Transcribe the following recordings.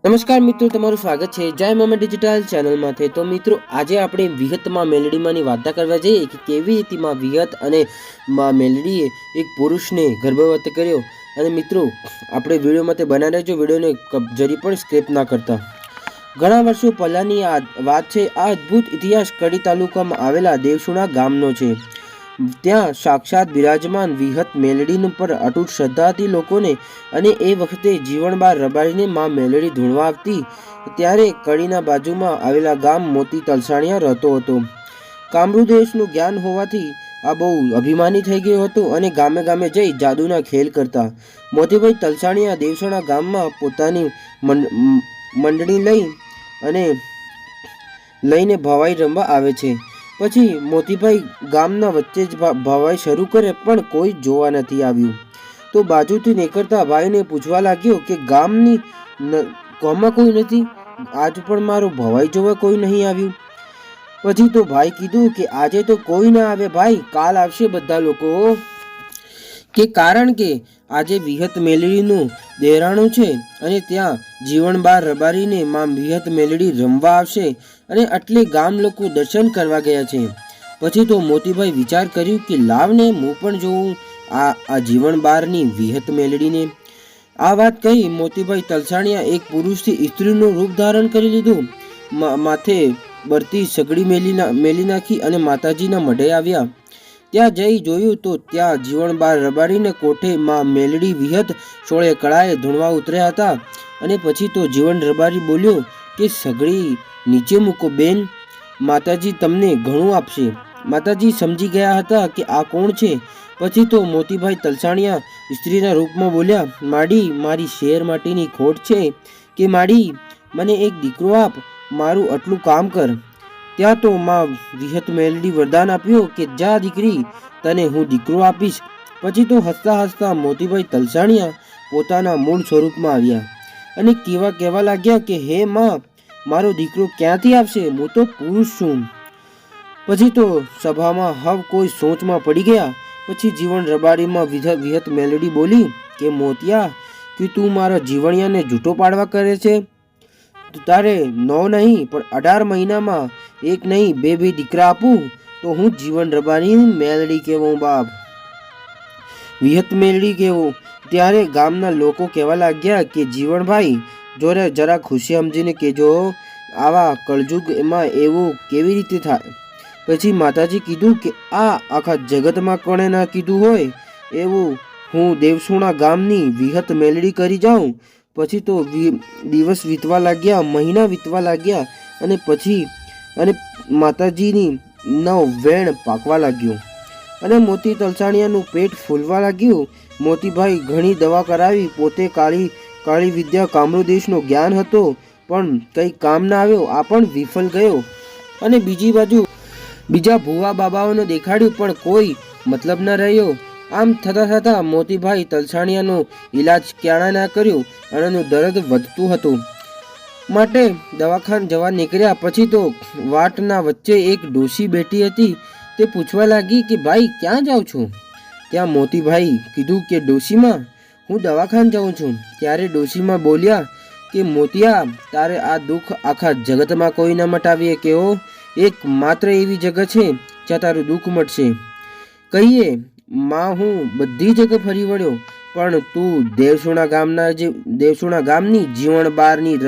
નમસ્કાર મિત્રો, તમારું સ્વાગત છે જય મમ્મી ડિજિટલ ચેનલમાંથી। તો મિત્રો, આજે આપણે વિહતમાં મેલડીમાંની વાર્તા કરવા જઈએ કે કેવી રીતે માં વિહત અને માં મેલડીએ એક પુરુષને ગર્ભવત કર્યો। અને મિત્રો, આપણે વિડીયોમાં તે બનાવી રહેજો, વિડીયોને જરી પણ સ્ક્રિપ્ટ ના કરતા। ઘણા વર્ષો પહેલાની આ વાત છે। આ અદ્ભુત ઇતિહાસ કડી તાલુકામાં આવેલા દેવસુણા ગામનો છે। ત્યાં સાક્ષાત બિરાજમાન વિહત મેલડી પર અતૂટ શ્રદ્ધા હતી લોકોને। અને એ વખતે જીવણબાર રબારીને માં મેલડી ધૂણવા આવતી ત્યારે કડીના બાજુમાં આવેલા ગામ મોતી તલસાણિયા રહેતો હતો। કામરૂદેશનું જ્ઞાન હોવાથી આ બહુ અભિમાની થઈ ગયો હતો અને ગામે ગામે જઈ જાદુના ખેલ કરતા। મોતીભાઈ તલસાણિયા દેવસણા ગામમાં પોતાની મંડળી લઈને ભવાઈ રમવા આવે છે। પછી મોતીભાઈ ગામના વચ્ચે જ ભવાઈ શરૂ કરે, પણ કોઈ જોવા નથી આવ્યું। તો બાજુથી નીકળતા ભાઈને પૂછવા લાગ્યો કે ગામમાં કોઈ નથી, આજ પણ મારો ભવાઈ જોવા કોઈ નહીં આવ્યું। પછી તો ભાઈ કીધું કે આજે તો કોઈ ના આવે ભાઈ, કાલ આવશે બધા લોકો, કે કારણ કે આજે વિહત મેલડીનું દેરાણું છે અને ત્યાં જીવણબાર રબારીને માં વિહત મેલડી રમવા આવશે અને એટલે ગામ લોકો દર્શન કરવા ગયા છે। પછી તો મોતીભાઈ વિચાર કર્યું કે લાવને હું પણ જોઉં આ જીવણબારની વિહત મેલડીને। આ વાત કહી મોતીભાઈ તલસાણિયા એક પુરુષથી સ્ત્રીનું રૂપ ધારણ કરી લીધું। માથે બરતી સગડી મેલી નાખી અને માતાજીના મઢે આવ્યા। ત્યાં જઈ જોયું તો ત્યાં જીવણબાર રબારીને કોઠે માં મેલડી વિહત સોળે કળાએ ધૂણવા ઉતર્યા હતા। અને પછી તો જીવણ રબારી બોલ્યો કે સગડી નીચે મૂકો બેન, માતાજી તમને ઘણું આપશે। માતાજી સમજી ગયા હતા કે આ કોણ છે। પછી તો મોતીભાઈ તલસાણિયા સ્ત્રીના રૂપમાં બોલ્યા, માડી, મારી શેર માટીની ખોટ છે કે માડી મને એક દીકરો આપ, મારું આટલું કામ કર। ત્યાં તો માં વિહત મેલડી વરદાન આપ્યું કે જા દીકરી, તને હું દીકરો આપીશ। પછી તો હસતા હસતા મોતીભાઈ તલસાણિયા પોતાના મૂળ સ્વરૂપમાં આવ્યા અને કહેવા લાગ્યા કે હે માં, મારો દીકરો ક્યાંથી આવશે, હું તો પુરુષ છું। પછી તો સભામાં હવ કોઈ સોચમાં પડી ગયા। પછી જીવણ રબારીમાં વિહત મેલડી બોલી કે મોતિયા, કે તું મારા જીવણિયાને જૂઠો પાડવા કરે છે। તારે 9 નહીં પણ 18 મહિનામાં એક નહીં બે દીકરા આપું તો હું જીવણ રબારીની મેલડી કહેવું બાપ, વિહત મેલડી કહેવું। ત્યારે ગામના લોકો કહેવા લાગ્યા કે જીવણભાઈ જરા ખુશી સમજીને કહેજો, આવા કળજુગમાં એવું કેવી રીતે થાય। પછી માતાજી કીધું કે આ આખા જગતમાં કોણે ના કીધું હોય એવું હું દેવસુણા ગામની વિહત મેલડી કરી જાઉં। પછી તો દિવસ વીતવા લાગ્યા, મહિના વીતવા લાગ્યા અને પછી માતાજીની વેણ પાકવા લાગ્યું અને મોતી તલસાણિયાનું પેટ ફૂલવા લાગ્યું। મોતીભાઈ ઘણી દવા કરાવી, પોતે કાળી વિદ્યા કામરૂદેશનો જ્ઞાન હતો, પણ કંઈ કામ ના આવ્યો, આ પણ વિફલ ગયો। અને બીજી બાજુ બીજા ભુવા બાબાઓને દેખાડ્યું, પણ કોઈ મતલબ ન રહ્યો। આમ થતાં મોતીભાઈ તલસાણિયાનો ઈલાજ ક્યાંય ના કર્યો અને એનું દર્દ વધતું હતું, માટે દવાખાને જવા નીકળ્યા। પછી તો વાટના વચ્ચે એક ડોશી બેઠી હતી, તે પૂછવા લાગી કે ભાઈ ક્યાં જાઉં છું। ત્યાં મોતીભાઈ કીધું કે ડોશીમાં, હું દવાખાને જાઉં છું। ત્યારે ડોશીમાં બોલ્યા કે મોતિયા, તારે આ દુઃખ આખા જગતમાં કોઈ ન મટાવીએ કેવો, એક માત્ર એવી જગત છે જ્યાં તારું દુઃખ મટશે। કહીએ માં હું બધી જગ્યા ફરી વળ્યો, પણ તું દેવસુણા ગામની જીવણબારની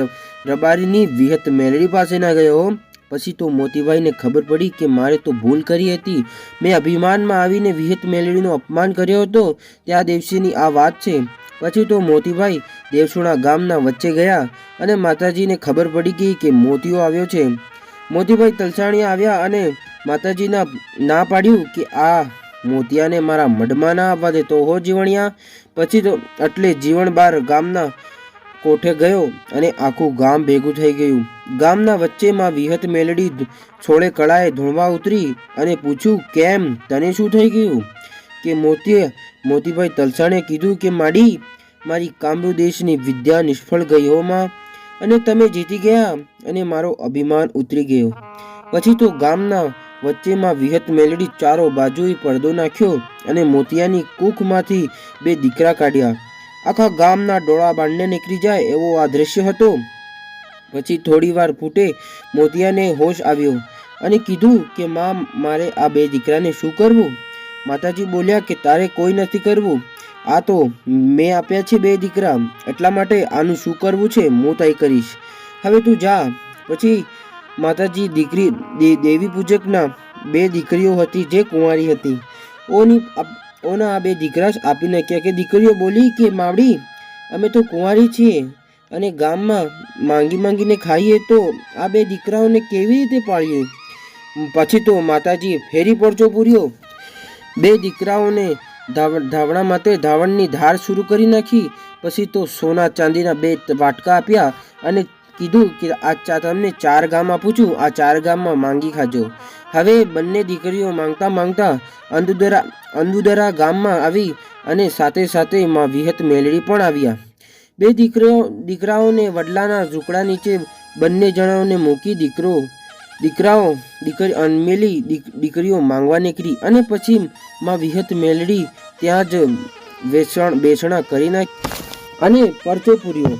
રબારીની વિહત મેલડી પાસે ના ગયો। પછી તો મોતીભાઈને ખબર પડી કે મારે તો ભૂલ કરી હતી, મેં અભિમાનમાં આવીને વિહત મેલડીનું અપમાન કર્યો હતો। ત્યાં દિવસેની આ વાત છે। પછી તો મોતીભાઈ દેવસુણા ગામના વચ્ચે ગયા અને માતાજીને ખબર પડી ગઈ કે મોતિયો આવ્યો છે। મોતીભાઈ તલસાણિયા આવ્યા અને માતાજીના ના પાડ્યું કે આ મોતિયાને મારા મઢમાં ના આવવા દે તો હો જીવણિયા। પછી તો એટલે જીવણબાર ગામના કોઠે ગયો અને આખું ગામ ભેગું થઈ ગયું। ગામના વચ્ચેમાં વિહત મેલડી સોળે કળાએ ધૂણવા ઉતરી અને પૂછ્યું, કેમ, તને શું થઈ ગયું? કે મોતીભાઈ તલસાણે કીધું કે માડી, મારી કામરૂદેશની વિદ્યા નિષ્ફળ ગઈ હો માં, અને તમે જીતી ગયા અને મારો અભિમાન ઉતરી ગયો। પછી તો ગામના વચ્ચેમાં વિહત મેલડી ચારો બાજુએ પડદો નાખ્યો અને મોતિયાની કૂખમાંથી 2 દીકરા કાઢ્યા। આખા ગામના ડોળા બાંધને નીકળી જાય એવો આ દ્રશ્ય હતો। પછી થોડી વાર ફૂટે મોતિયાને હોશ આવ્યો અને કીધું કે માં, મારે આ બે દીકરાને શું કરવું? માતાજી બોલ્યા કે તારે કોઈ નથી કરવું, આ તો મેં આપ્યા છે બે દીકરા, એટલા માટે આનું શું કરવું છે હું તય કરીશ, હવે તું જા. પછી માતાજી દેવી પૂજકના બે દીકરીઓ હતી જે કુંવારી હતી, ઓના આ બે દીકરા આપી નાખ્યા. કે દીકરીઓ બોલી કે માવડી, અમે તો કુંવારી છીએ અને ગામમાં માંગીને ખાઈએ, તો આ બે દીકરાઓને કેવી રીતે પાળીએ? પછી તો માતાજી ફેરી પરચો પૂર્યો, બે દીકરાઓને ધાવણા માટે ધાવણની ધાર શરૂ કરી નાખી. પછી તો સોના ચાંદીના બે વાટકા આપ્યા અને કીધું કે આ તમને 4 ગામ આપું છું, આ 4 ગામમાં માંગી ખાજો. હવે બંને દીકરીઓ માંગતા અંદુદરા ગામમાં આવી અને સાથે સાથે માં વિહત મેલડી પણ આવ્યા. બે દીકરાઓને વડલાના ઝૂંપડા નીચે બંને જણાઓને મૂકી દીકરીઓ માંગવા નીકળી અને પછી માં વિહત મેલડી ત્યાં જ બેસણા કરી નાખી અને પરચો પૂર્યો.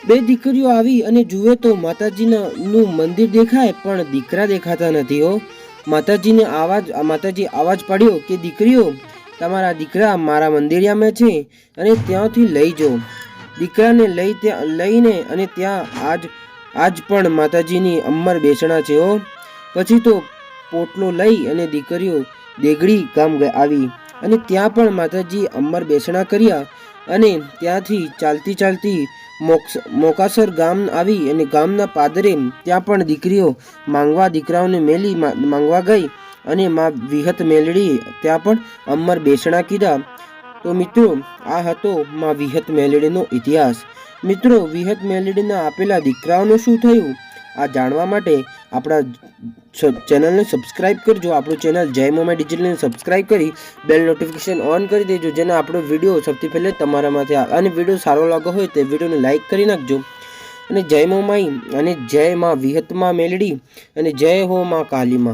બે દીકરીઓ આવી અને જુએ તો માતાજીનું મંદિર દેખાય પણ દીકરા દેખાતા નથી. માતાજી આવાજ પાડ્યો કે દીકરીઓ, તમારા દીકરા મારા મંદિરિયામાં છે અને ત્યાંથી લઈ જાઓ. દીકરાને લઈને અને ત્યાં આજ પણ માતાજીની અમર બેસણા છે. પછી તો પોટલો લઈ અને દીકરીઓ દેગડી ગામ આવી અને ત્યાં પણ માતાજી અમર બેસણા કર્યા અને ત્યાંથી ચાલતી મોકાસર ગામ આવી અને ગામના પાદરે ત્યાં પણ દીકરીઓ દીકરાઓને માંગવા ગઈ અને માં વિહત મેલડી ત્યાં પણ અમર બેસણા કીધા. તો મિત્રો, આ હતો માં વિહત મેલડીનો ઇતિહાસ. મિત્રો, વિહત મેલડીના આપેલા દીકરાઓનું શું થયું આ જાણવા માટે આપણા ચેનલને સબસ્ક્રાઇબ કરજો. આપણું ચેનલ જય મોમાઈ ડિજિટલને સબસ્ક્રાઇબ કરી બેલ નોટિફિકેશન ઓન કરી દેજો, જેને આપણો વિડીયો સૌથી પહેલે તમારામાંથી આવે. અને વિડીયો સારો લાગ્યો હોય તે વિડીયોને લાઇક કરી નાખજો. અને જય મોમાઈ અને જય માં વિહતમાં મેલડી અને જય હો માં કાલીમાં.